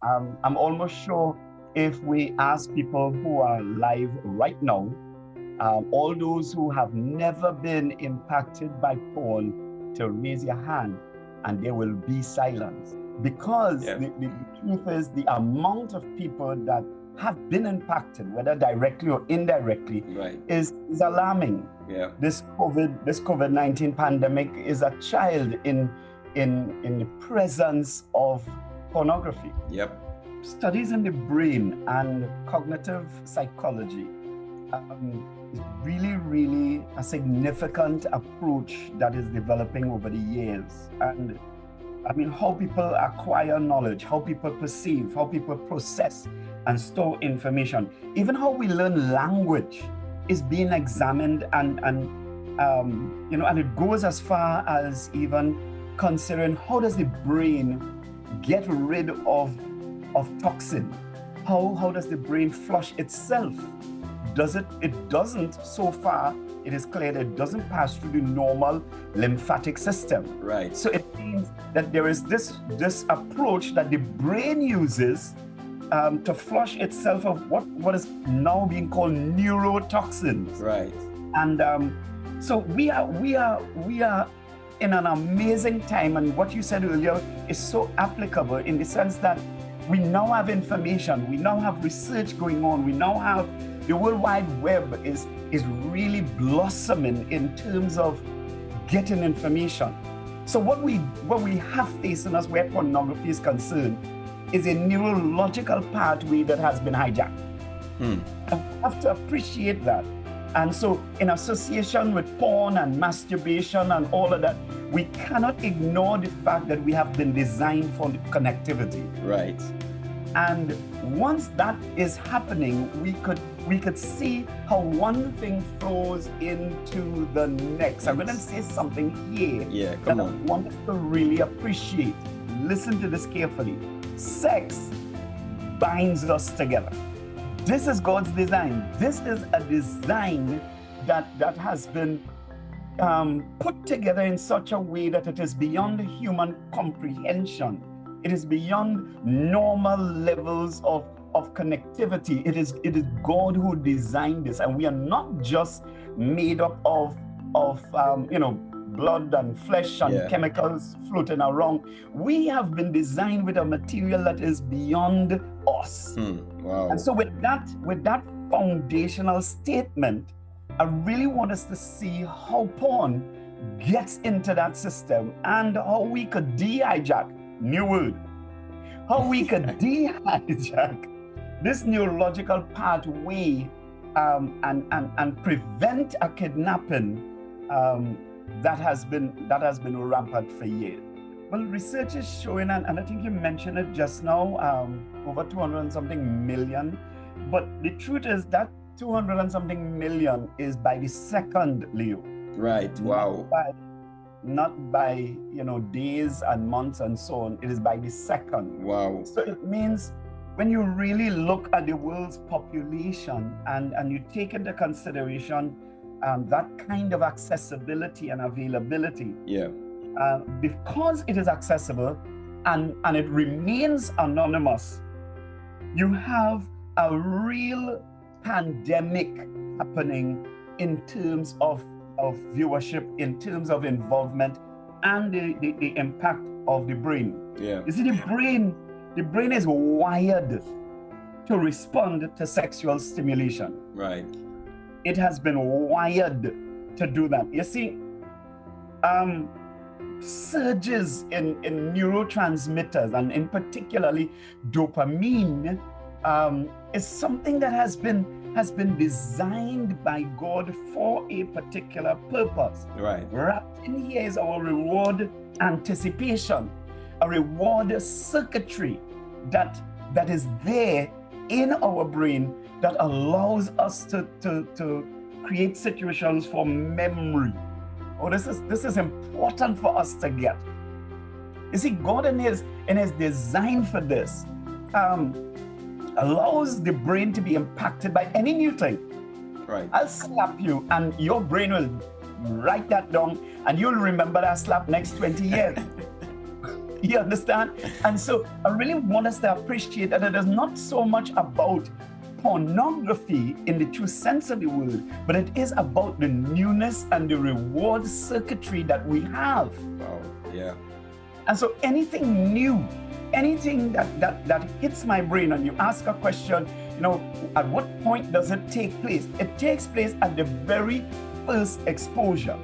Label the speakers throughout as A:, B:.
A: I'm almost sure if we ask people who are live right now, all those who have never been impacted by porn, to raise your hand, and there will be silence. Because
B: Yeah.
A: the truth is, the amount of people that have been impacted, whether directly or indirectly,
B: Right.
A: is alarming.
B: Yeah.
A: This COVID-19 pandemic is a child in the presence of pornography.
B: Yep.
A: Studies in the brain and cognitive psychology is really a significant approach that is developing over the years. And I mean, how people acquire knowledge, how people perceive, how people process and store information, even how we learn language is being examined, and it goes as far as even considering how does the brain get rid of toxin? How does the brain flush itself? It doesn't so far. It is clear that it doesn't pass through the normal lymphatic system.
B: Right.
A: So it means that there is this approach that the brain uses to flush itself of what is now being called neurotoxins.
B: Right.
A: And so we are in an amazing time. And what you said earlier is so applicable in the sense that we now have information, we now have research going on, we now have the World Wide Web is really blossoming in terms of getting information. So what we have facing us where pornography is concerned is a neurological pathway that has been hijacked. And we have to appreciate that. And so in association with porn and masturbation and all of that, we cannot ignore the fact that we have been designed for connectivity.
B: Right.
A: And once that is happening, we could see how one thing flows into the next. I'm going to say something here
B: that
A: I want to really appreciate. Listen to this carefully. Sex binds us together. This is God's design. This is a design that has been put together in such a way that it is beyond human comprehension. It is beyond normal levels of connectivity. It is God who designed this, and we are not just made up of blood and flesh and chemicals floating around. We have been designed with a material that is beyond us.
B: Wow.
A: And so with that foundational statement, I really want us to see how porn gets into that system and how we could de-hijack, new word, how we could de-hijack this neurological pathway and prevent a kidnapping that has been rampant for years. Well, research is showing, and I think you mentioned it just now, over 200 and something million. But the truth is that 200 and something million is by the second, Leo.
B: Right. Wow.
A: Not by days and months and so on. It is by the second.
B: Wow.
A: So it means when you really look at the world's population and you take into consideration that kind of accessibility and availability.
B: Yeah.
A: Because it is accessible and it remains anonymous, you have a real pandemic happening in terms of viewership, in terms of involvement, and the impact of the brain.
B: Yeah.
A: You see, the brain is wired to respond to sexual stimulation.
B: Right.
A: It has been wired to do that. You see, surges in neurotransmitters, and in particularly dopamine, is something that has been designed by God for a particular purpose.
B: Right.
A: Wrapped in here is our reward anticipation, a reward circuitry that is there in our brain that allows us to create situations for memory. Oh, this is important for us to get. You see, God in his design for this allows the brain to be impacted by any new thing.
B: Right.
A: I'll slap you and your brain will write that down and you'll remember that slap next 20 years. You understand? And so I really want us to appreciate that it is not so much about pornography in the true sense of the word, but it is about the newness and the reward circuitry that we have.
B: Wow. Yeah.
A: And so anything new, anything that hits my brain, and you ask a question, at what point does it take place? It takes place at the very first exposure.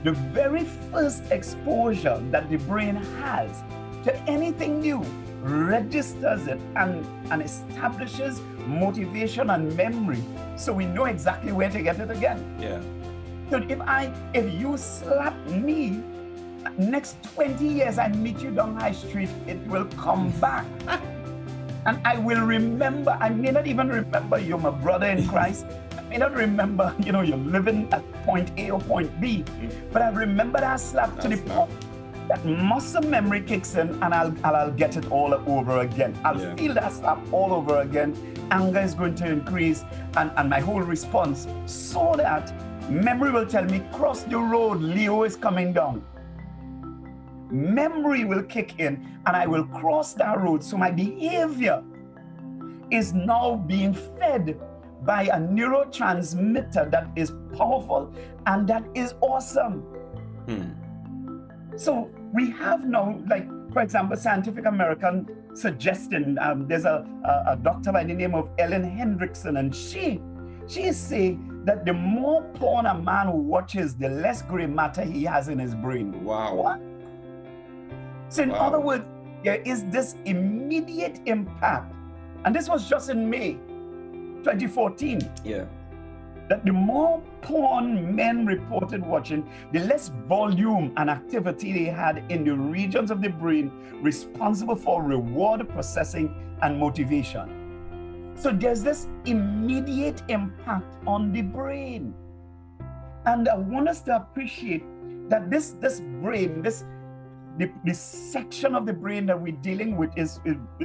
A: The very first exposure that the brain has to anything new registers it and establishes motivation and memory, so we know exactly where to get it again.
B: Yeah.
A: So if you slap me, next 20 years I meet you down High Street, it will come back. And I will remember. I may not even remember you're my brother in Christ. I may not remember, you're living at point A or point B, but I remember that slap to the point that muscle memory kicks in, and I'll get it all over again. I'll feel that slap all over again. Anger is going to increase, and my whole response, so that memory will tell me, cross the road, Leo is coming down. Memory will kick in, and I will cross that road. So my behavior is now being fed by a neurotransmitter that is powerful and that is awesome. So we have now, like, for example, Scientific American suggesting, there's a doctor by the name of Ellen Hendrickson, and she is saying that the more porn a man watches, the less gray matter he has in his brain.
B: Wow.
A: What? So in other words, there is this immediate impact, and this was just in May 2014.
B: Yeah.
A: That the more porn men reported watching, the less volume and activity they had in the regions of the brain responsible for reward processing and motivation. So there's this immediate impact on the brain. And I want us to appreciate that this brain, the section of the brain that we're dealing with is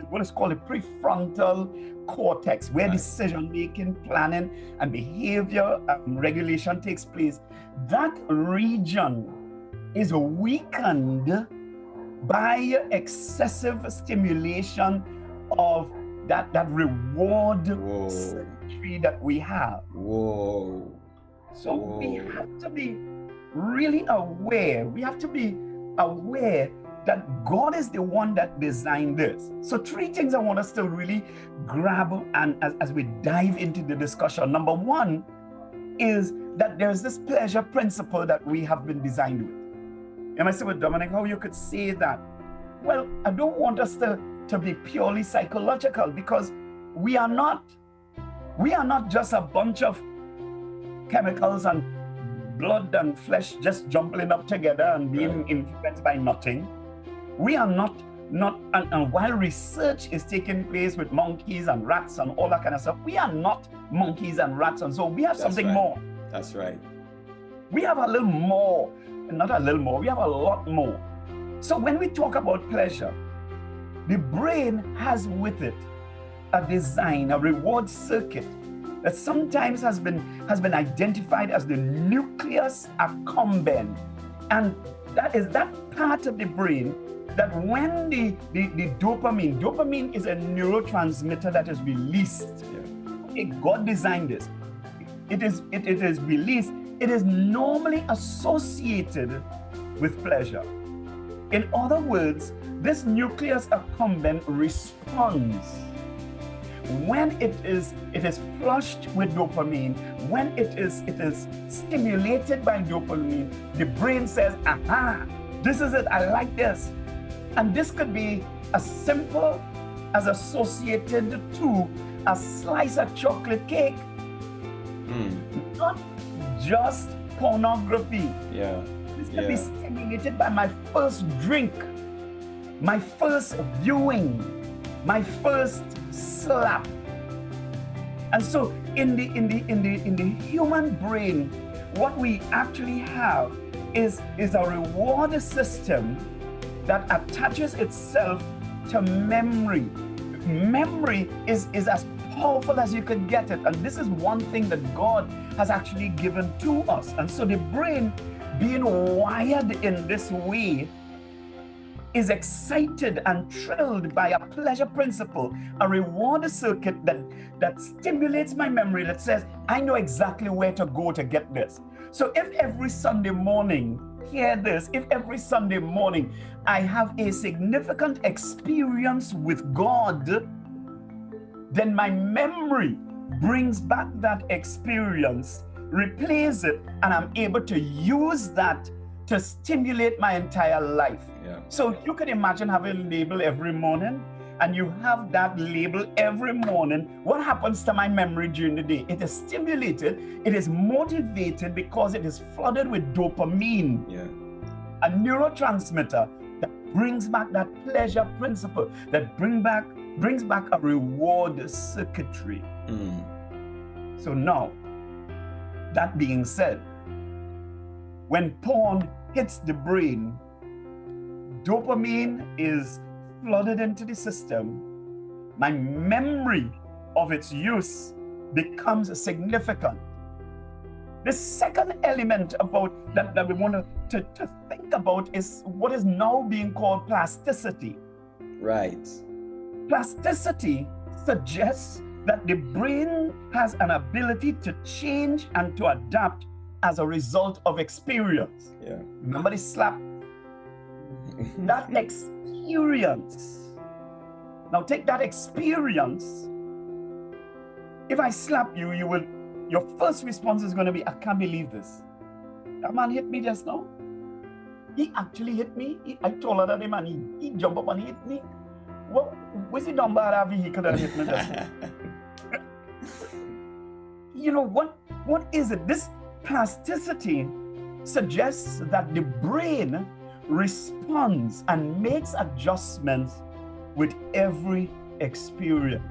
A: what is called a prefrontal cortex, where decision-making, planning, and behavior regulation takes place. That region is weakened by excessive stimulation of that reward circuitry that we have. So we have to be really aware. We have to be aware that God is the one that designed this. So 3 things I want us to really grab and as we dive into the discussion. Number 1 is that there's this pleasure principle that we have been designed with. You might say, well, Dominic, how you could say that? Well, I don't want us to be purely psychological, because we are not just a bunch of chemicals and blood and flesh just jumbling up together and being influenced by nothing. We are not, and while research is taking place with monkeys and rats and all that kind of stuff, we are not monkeys and rats, and so we have something more.
B: That's right.
A: We have a little more, not a little more, we have a lot more. So when we talk about pleasure, the brain has with it a design, a reward circuit that sometimes has been identified as the nucleus accumbens, and that is that part of the brain that when the dopamine is a neurotransmitter that is released. God designed this. It is released. It is normally associated with pleasure. In other words, this nucleus accumbens responds when it is flushed with dopamine. When it is stimulated by dopamine, the brain says, aha, this is it, I like this. And this could be as simple as associated to a slice of chocolate cake. Not just pornography. This could be stimulated by my first drink, my first viewing, my first slap. And so in the human brain, what we actually have is a reward system that attaches itself to memory. Memory is as powerful as you could get it, and this is one thing that God has actually given to us. And so the brain being wired in this way is excited and thrilled by a pleasure principle, a reward circuit that stimulates my memory, that says, I know exactly where to go to get this. So if every Sunday morning, hear this, if every Sunday morning I have a significant experience with God, then my memory brings back that experience, replays it, and I'm able to use that to stimulate my entire life.
B: Yeah.
A: So you can imagine having a label every morning, and you have that label every morning. What happens to my memory during the day? It is stimulated, it is motivated because it is flooded with dopamine, a neurotransmitter that brings back that pleasure principle, that brings back a reward circuitry. So now, that being said, when porn hits the brain, dopamine is flooded into the system. My memory of its use becomes significant. The second element about that we want to think about is what is now being called plasticity.
B: Right.
A: Plasticity suggests that the brain has an ability to change and to adapt as a result of experience.
B: Yeah.
A: Remember the slap? That experience. Now take that experience. If I slap you, your first response is going to be, I can't believe this. That man hit me just now. He actually hit me. I taller than him and he jumped up and hit me. What was he done by that vehicle that hit me just now? You know, what is it? This plasticity suggests that the brain responds and makes adjustments with every experience.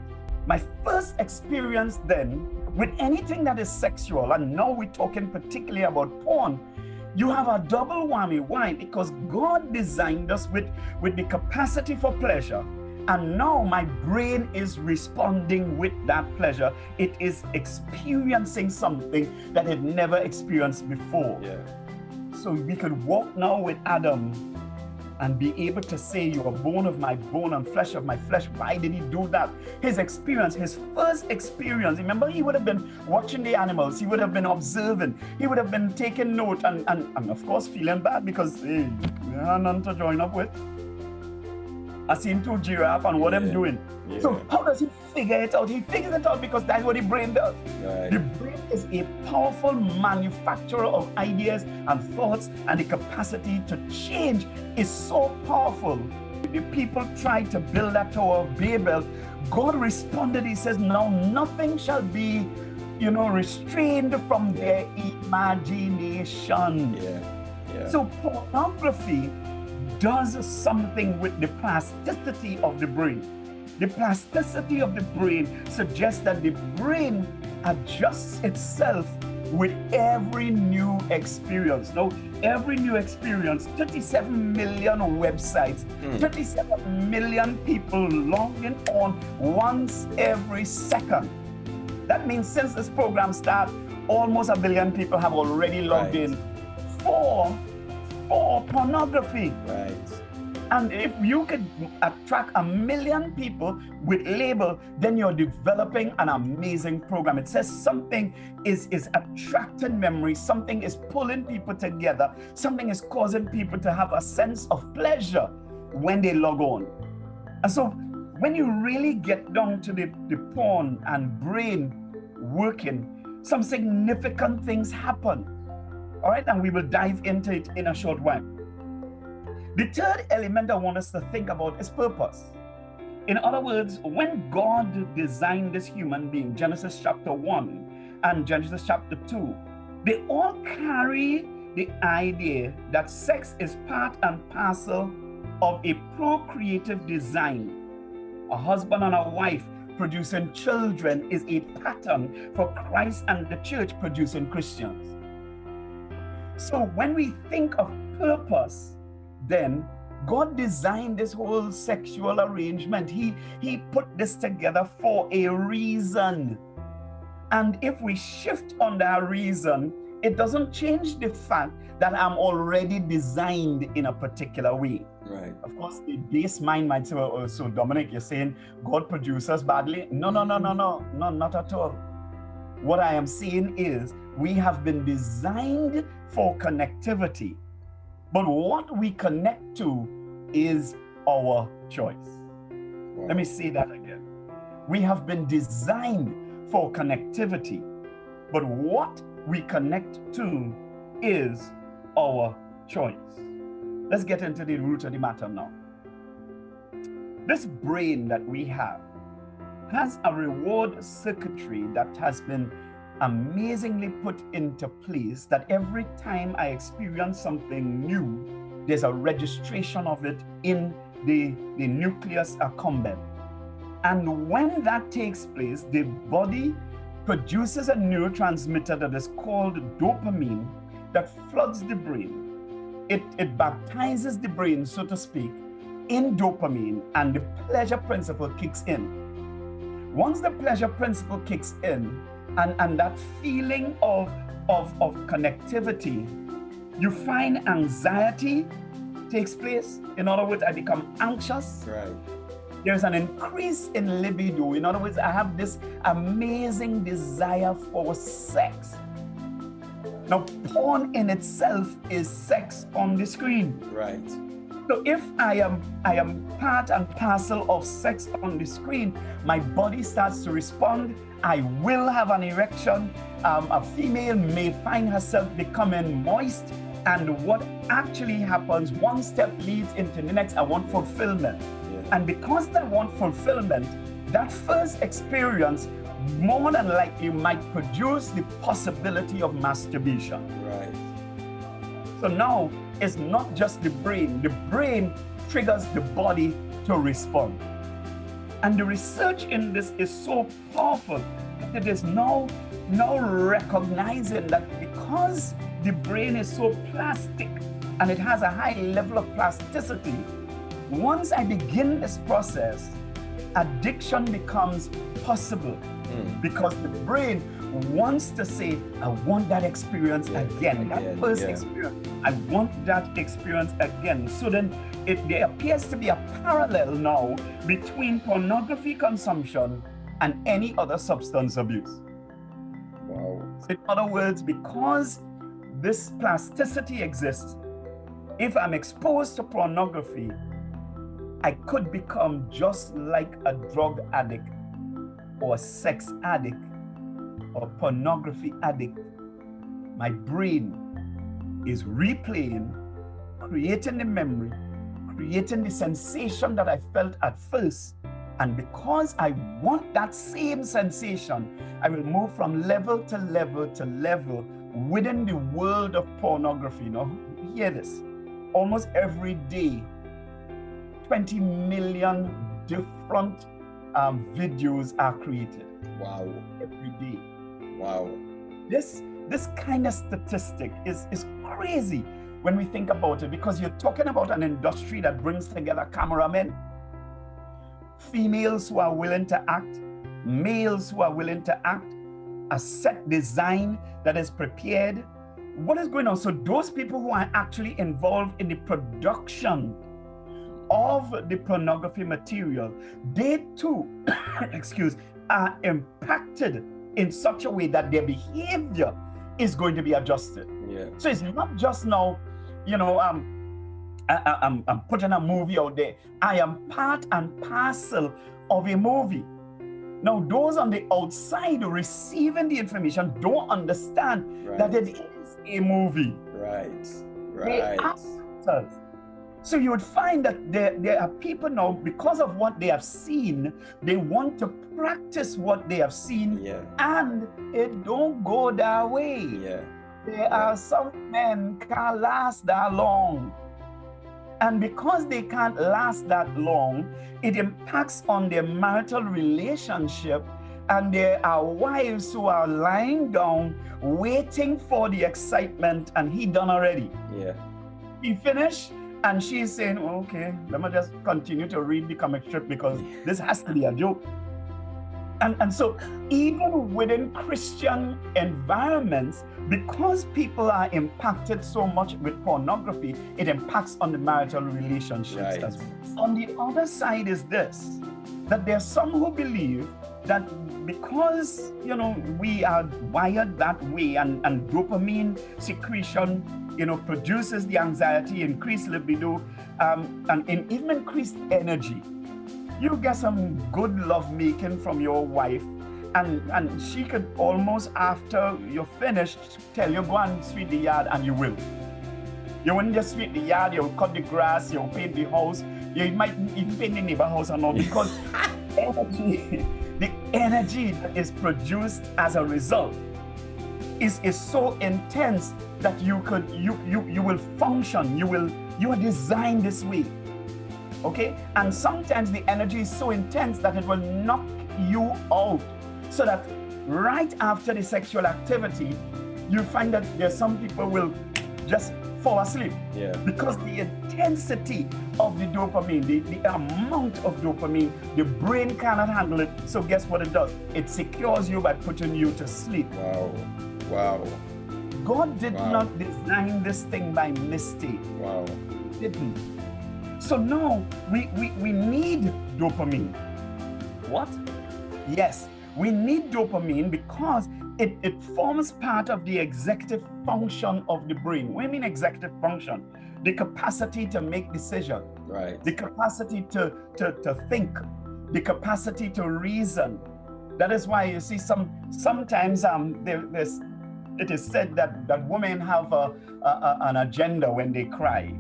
A: My first experience then with anything that is sexual, and now we're talking particularly about porn, you have a double whammy. Why? Because God designed us with the capacity for pleasure. And now my brain is responding with that pleasure. It is experiencing something that it never experienced before.
B: Yeah.
A: So we could walk now with Adam and be able to say, you are bone of my bone and flesh of my flesh. Why did he do that? His experience, his first experience, remember, he would have been watching the animals, he would have been observing, he would have been taking note and of course feeling bad because, hey, we have none to join up with. I seen two giraffe and what I'm doing.
B: Yeah.
A: So how does he figure it out? He figures it out because that's what the brain does.
B: Right.
A: The brain is a powerful manufacturer of ideas and thoughts, and the capacity to change is so powerful. The people tried to build that Tower of Babel. God responded, he says, now nothing shall be, restrained from their imagination.
B: Yeah.
A: So pornography does something with the plasticity of the brain. The plasticity of the brain suggests that the brain adjusts itself with every new experience. Now, every new experience, 37 million websites, 37 million people logging on once every second. That means since this program started, almost 1 billion people have already logged in for pornography.
B: Right.
A: And if you could attract 1 million people with label, then you're developing an amazing program. It says something is attracting memory, something is pulling people together, something is causing people to have a sense of pleasure when they log on. And so when you really get down to the porn and brain working, some significant things happen. All right, and we will dive into it in a short while. The third element I want us to think about is purpose. In other words, when God designed this human being, Genesis chapter 1 and Genesis chapter 2, they all carry the idea that sex is part and parcel of a procreative design. A husband and a wife producing children is a pattern for Christ and the church producing Christians. So when we think of purpose, then God designed this whole sexual arrangement. He put this together for a reason. And if we shift on that reason, it doesn't change the fact that I'm already designed in a particular way.
B: Right.
A: Of course, the base mind might say, well, oh, so Dominic, you're saying God produced us badly? No, not at all. What I am saying is we have been designed for connectivity, but what we connect to is our choice.
B: Wow.
A: Let me say that again. We have been designed for connectivity, but what we connect to is our choice. Let's get into the root of the matter now. This brain that we have has a reward circuitry that has been amazingly put into place, that every time I experience something new, there's a registration of it in the nucleus accumbens. And when that takes place, the body produces a neurotransmitter that is called dopamine that floods the brain. It baptizes the brain, so to speak, in dopamine, and the pleasure principle kicks in. Once the pleasure principle kicks in, and that feeling of connectivity, you find anxiety takes place. In other words, I become anxious.
B: Right.
A: There's an increase in libido. In other words, I have this amazing desire for sex. Now, porn in itself is sex on the screen.
B: Right.
A: So if I am part and parcel of sex on the screen, my body starts to respond. I will have an erection. A female may find herself becoming moist. And what actually happens, one step leads into the next. I want fulfillment.
B: Yeah.
A: And because I want fulfillment, that first experience more than likely might produce the possibility of masturbation.
B: Right.
A: So now it's not just the brain. The brain triggers the body to respond. And the research in this is so powerful that it is now recognizing that because the brain is so plastic and it has a high level of plasticity, once I begin this process, addiction becomes possible. Because the brain wants to say, I want that experience again. That first experience, I want that experience again. So then there appears to be a parallel now between pornography consumption and any other substance abuse.
B: Wow.
A: So in other words, because this plasticity exists, if I'm exposed to pornography, I could become just like a drug addict or a sex addict or pornography addict. My brain is replaying, creating the memory, creating the sensation that I felt at first. And because I want that same sensation, I will move from level to level to level within the world of pornography. Now, hear this. Almost every day, 20 million different videos are created.
B: Wow.
A: Every day.
B: Wow.
A: This kind of statistic is crazy when we think about it, because you're talking about an industry that brings together cameramen, females who are willing to act, males who are willing to act, a set design that is prepared. What is going on? So those people who are actually involved in the production of the pornography material, they too, are impacted in such a way that their behavior is going to be adjusted.
B: Yeah.
A: So it's not just now, I'm putting a movie out there. I am part and parcel of a movie. Now, those on the outside receiving the information don't understand that it is a movie.
B: Right.
A: They are actors. So you would find that there are people now, because of what they have seen, they want to practice what they have seen, and it don't go that way. There are some men can't last that long. And because they can't last that long, it impacts on their marital relationship. And there are wives who are lying down, waiting for the excitement, and he done already. He finished, and she's saying, okay, let me just continue to read the comic strip because this has to be a joke. And so even within Christian environments, because people are impacted so much with pornography, it impacts on the marital relationships
B: Right.
A: as well. On the other side is this, that there are some who believe that because, we are wired that way, and dopamine secretion, produces the anxiety, increased libido, and even increased energy. You get some good love making from your wife, and she could almost, after you're finished, tell you, go and sweep the yard, and you will. You wouldn't just sweep the yard, you'll cut the grass, you'll paint the house, you might even paint the neighbor house or not, because the energy that is produced as a result is so intense that you will function, you are designed this way. Okay? And sometimes the energy is so intense that it will knock you out, so that right after the sexual activity, you find that there's some people will just fall asleep.
B: Yeah.
A: Because the intensity of the dopamine, the amount of dopamine, the brain cannot handle it. So guess what it does? It secures you by putting you to sleep.
B: Wow.
A: God did not design this thing by mistake.
B: Wow.
A: He didn't. So now we need dopamine. What? Yes, we need dopamine because it forms part of the executive function of the brain. What do you mean executive function? The capacity to make decisions.
B: Right.
A: The capacity to think. The capacity to reason. That is why you see sometimes it is said that women have an agenda when they cry.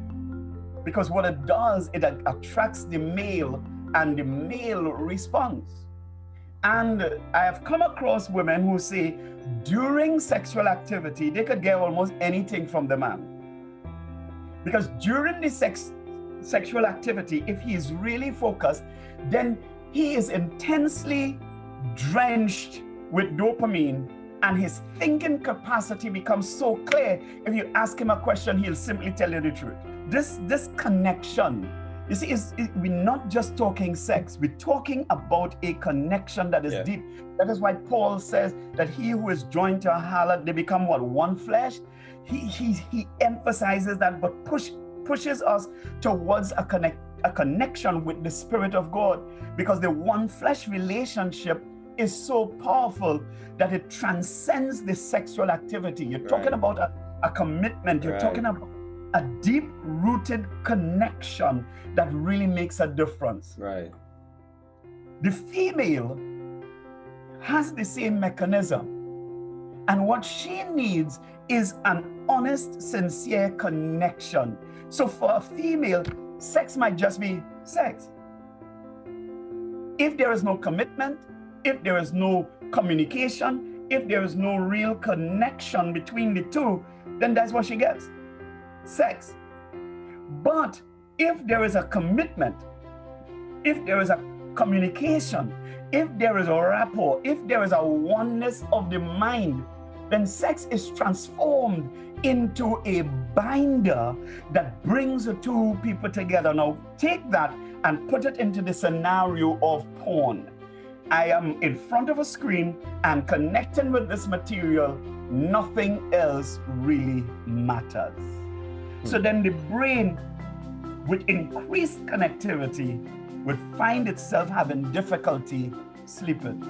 A: Because what it does, it attracts the male, and the male responds. And I have come across women who say during sexual activity, they could get almost anything from the man. Because during the sexual activity, if he is really focused, then he is intensely drenched with dopamine, and his thinking capacity becomes so clear. If you ask him a question, he'll simply tell you the truth. This connection, you see, we're not just talking sex, we're talking about a connection that is deep. That is why Paul says that he who is joined to a harlot, they become what? One flesh. He emphasizes that, but pushes us towards a connection with the Spirit of God, because the one flesh relationship is so powerful that it transcends the sexual activity. You're talking about a commitment. You're talking about a deep-rooted connection that really makes a difference.
B: Right.
A: The female has the same mechanism, and what she needs is an honest, sincere connection. So for a female, sex might just be sex. If there is no commitment, if there is no communication, if there is no real connection between the two, then that's what she gets. Sex. But if there is a commitment, if there is a communication, if there is a rapport, if there is a oneness of the mind, then sex is transformed into a binder that brings the two people together. Now take that and put it into the scenario of porn. I am in front of a screen and connecting with this material, nothing else really matters. So then the brain, with increased connectivity, would find itself having difficulty sleeping.